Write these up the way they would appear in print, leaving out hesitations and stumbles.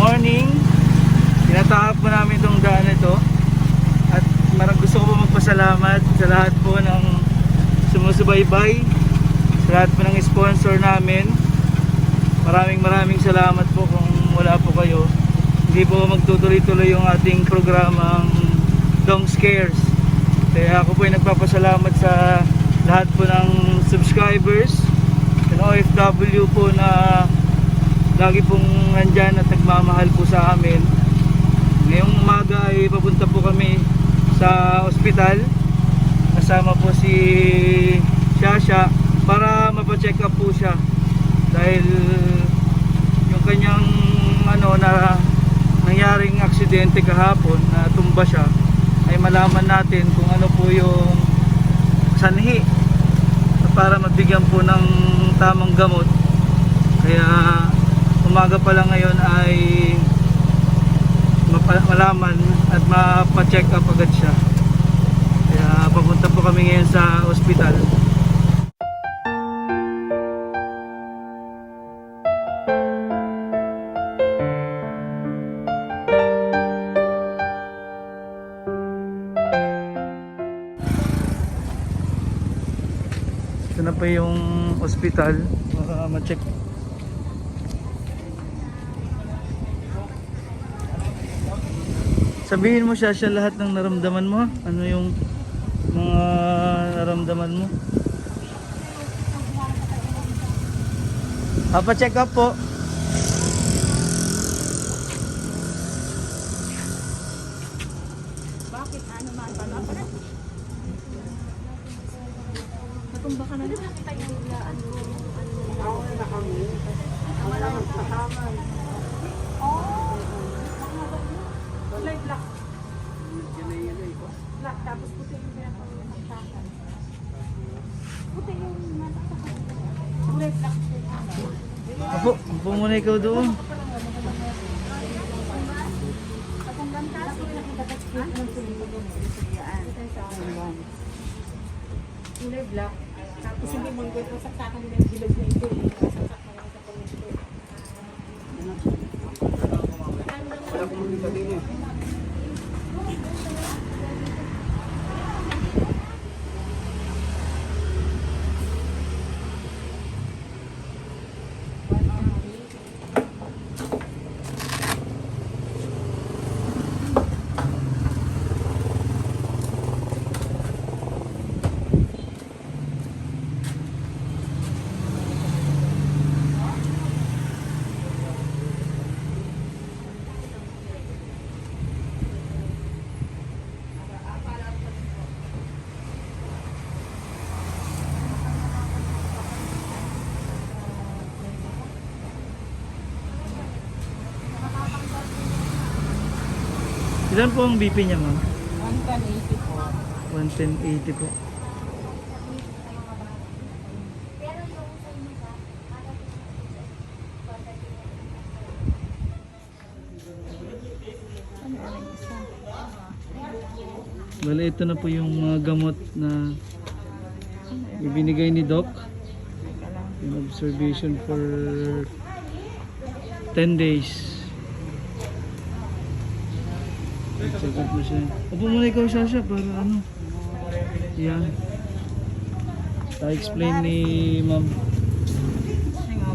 morning. Tinatahak po namin itong daan ito. At gusto ko po magpasalamat sa lahat po ng sumusubaybay, sa lahat po ng sponsor namin. Maraming salamat po. Kung wala po kayo, hindi po magtutuloy-tuloy yung ating programang Dong Scares. Kaya ako po ay nagpapasalamat sa lahat po ng subscribers and OFW po na lagi pong nandyan at nagmamahal po sa amin. Ngayong umaga ay papunta po kami sa ospital. Kasama po si Shasha para mapacheck up po siya. Dahil yung kanyang nangyaring aksidente kahapon na tumba siya, ay malaman natin kung ano po yung sanhi para mabigyan po ng tamang gamot. Kaya umaga pa lang ngayon ay malaman at mapacheck up agad siya. Kaya papunta po kami ngayon sa ospital. Ito na pa yung ospital para ma-check. Sabihin mo siya lahat ng naramdaman mo. Ano yung mga naramdaman mo? Pa-check up po. Bakit? Ano man? Paano pala? Natumba ka na rin? Nakita yung ano na kami. Malamang sa kaman. Oh! Kulay black. Black, tapos puti yung pinapagtakan. Puti yung mataktakan. Kulay black. Apo, upo muna ikaw doon. Kapag gantas, nakikita ng kulay black. Tapos hindi mo nito sa saksakan nila yung bilog na ito. Saksakan nila sa pangito. Wala kong makita din eh. Ilan po ang BP niya, ma'am? 180 po. 110/80 po. Bale, ito na po yung mga gamot na ibinigay ni Doc. Yung observation for 10 days. Check up mo siya. Upo muna ikaw, Shasha, para ano. Yan. Ta-explain ni ma'am.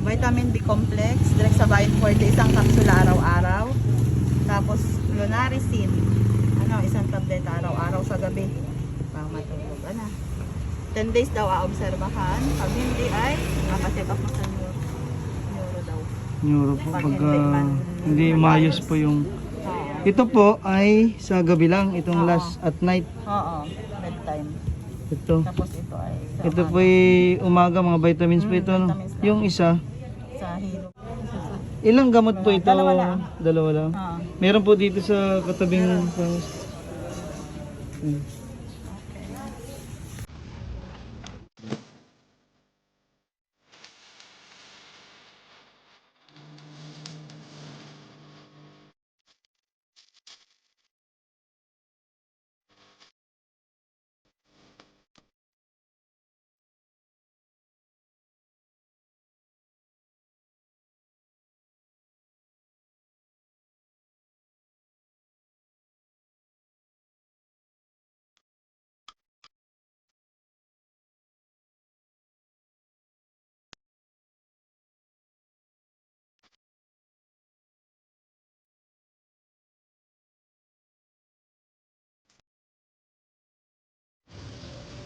Vitamin B complex, direct sa Vine Forte, isang kapsula araw-araw. Tapos Lunaricin, isang tableta araw-araw sa gabi. Para matulog. 10 days daw aobserbahan. Pag hindi ay mapacheck up mo sa neuro daw. Neuro po. Pag Pagka hindi hindi maayos po yung... Ito po ay sa gabi lang. Itong Oo. last at night. Oo, bedtime. Ito. Tapos ito ay sa Ito po ay umaga, mga vitamins po ito. No? vitamins lang. Yung isa, sa hilo. ilang gamot po ito? Dalawa lang. Dalawa lang. Oo. Meron po dito sa katabing...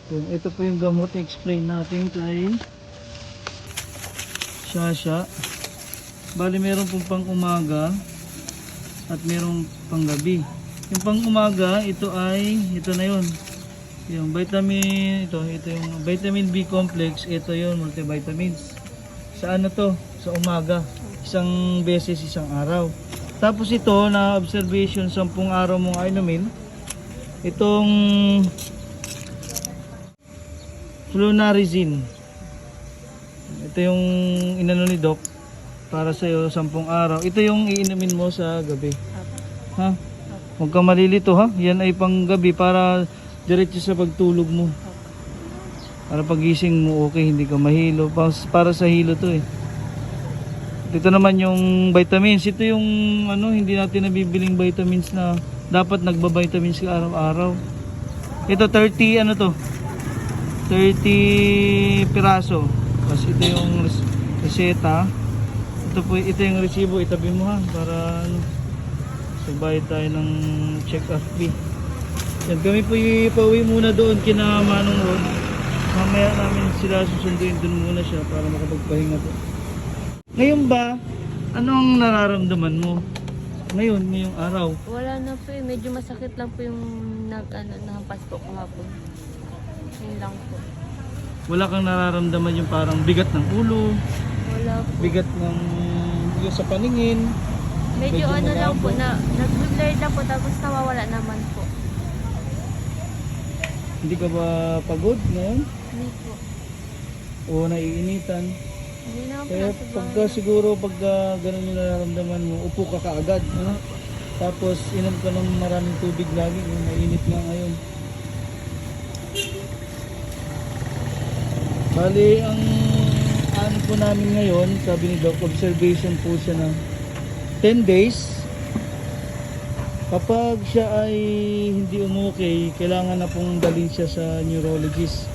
Yun, ito po yung gamot na explain natin kay Shasha. Bali meron pong pang umaga at meron pang gabi. Yung pang umaga, ito na yun. Yung vitamin, ito yung vitamin B complex, ito yung multivitamins. Sa ano to? Sa umaga. Isang beses, isang araw. Tapos ito, na observation, 10 araw mong inumin. Itong flunarizine. Ito yung inano ni Doc para sa'yo 10 araw. Ito yung iinumin mo sa gabi. Ha? Huwag kang malilito ha. Yan ay pang gabi para diretso sa pagtulog mo. Para pagising mo okay, hindi ka mahilo. Para sa hilo to eh. Ito naman yung vitamins. Ito yung ano, hindi natin nabibiling vitamins na dapat nagba-vitamins ka araw-araw. Ito 30 ano to? 30 piraso. Kasi ito yung reseta. Ito yung resibo, itabi mo ha para ano, sabay tayo ng check-up fee. Yan, kami po pauwi muna doon kina Manong Ron. Mamaya namin sila susunduin doon muna siya para makapagpahinga po. Ngayon ba, anong nararamdaman mo? Ngayong araw. Wala na po eh. Medyo masakit lang po yung nahampas po kahapon. Yun lang po. Wala kang nararamdaman yung parang bigat ng ulo, Wala po. bigat ng yung sa paningin. Medyo medyo ano lang po malabo. na nag-blur lang po tapos nawawala naman po. Hindi ka ba pagod ngayon? Hindi po. O naiinitan? Hindi naman po Kaya nasa pagka ganun yung nararamdaman mo, upo ka kaagad. No? Tapos inom ka ng maraming tubig lagi, yung mainit nga ngayon. Bali, ang ano po namin ngayon, sabi ni Doc, observation po siya ng 10 days. Kapag siya ay hindi umukay, kailangan na pong dalhin siya sa neurologist.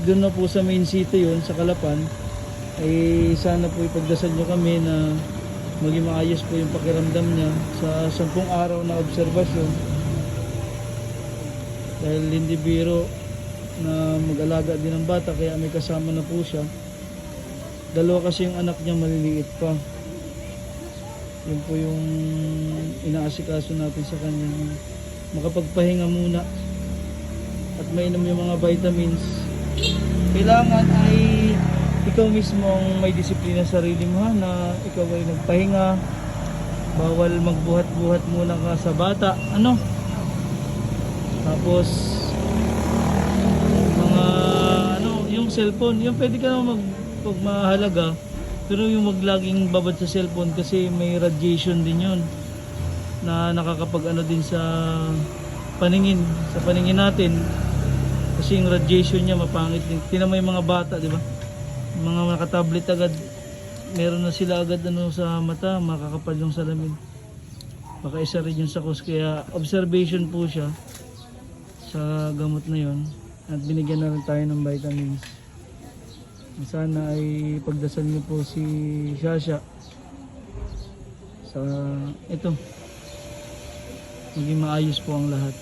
Doon na po sa main city yun, sa Calapan. Ay sana po ipagdasal nyo kami na maging maayos po yung pakiramdam niya sa 10 araw na obserbasyon. Dahil hindi biro na mag-alaga din ng bata, kaya may kasama na po siya. Dalawa kasi yung anak niya, maliliit pa. Yun po yung inaasikaso natin sa kanya, makapagpahinga muna at mainom yung mga vitamins. Kailangan ay ikaw mismo ang may disiplina sa sarili mo ha, na ikaw ay magpahinga. Bawal magbuhat-buhat muna ka sa bata, ano. Tapos mga ano, yung cellphone, yung pwede ka naman pag mahalaga, pero yung wag laging babad sa cellphone kasi may radiation din yun na nakakapag ano din sa paningin natin, kasi yung radiation niya mapangit din. Tingnan mo yung mga bata, di ba? Mga naka-tablet agad, meron na sila agad ano sa mata, makakapal yung salamin. Baka isa rin yung sakos, kaya observation po siya sa gamot na yon at binigyan na rin tayo ng vitamins. Sana ay pagdasal niyo po si Shasha sa ito, maging maayos po ang lahat.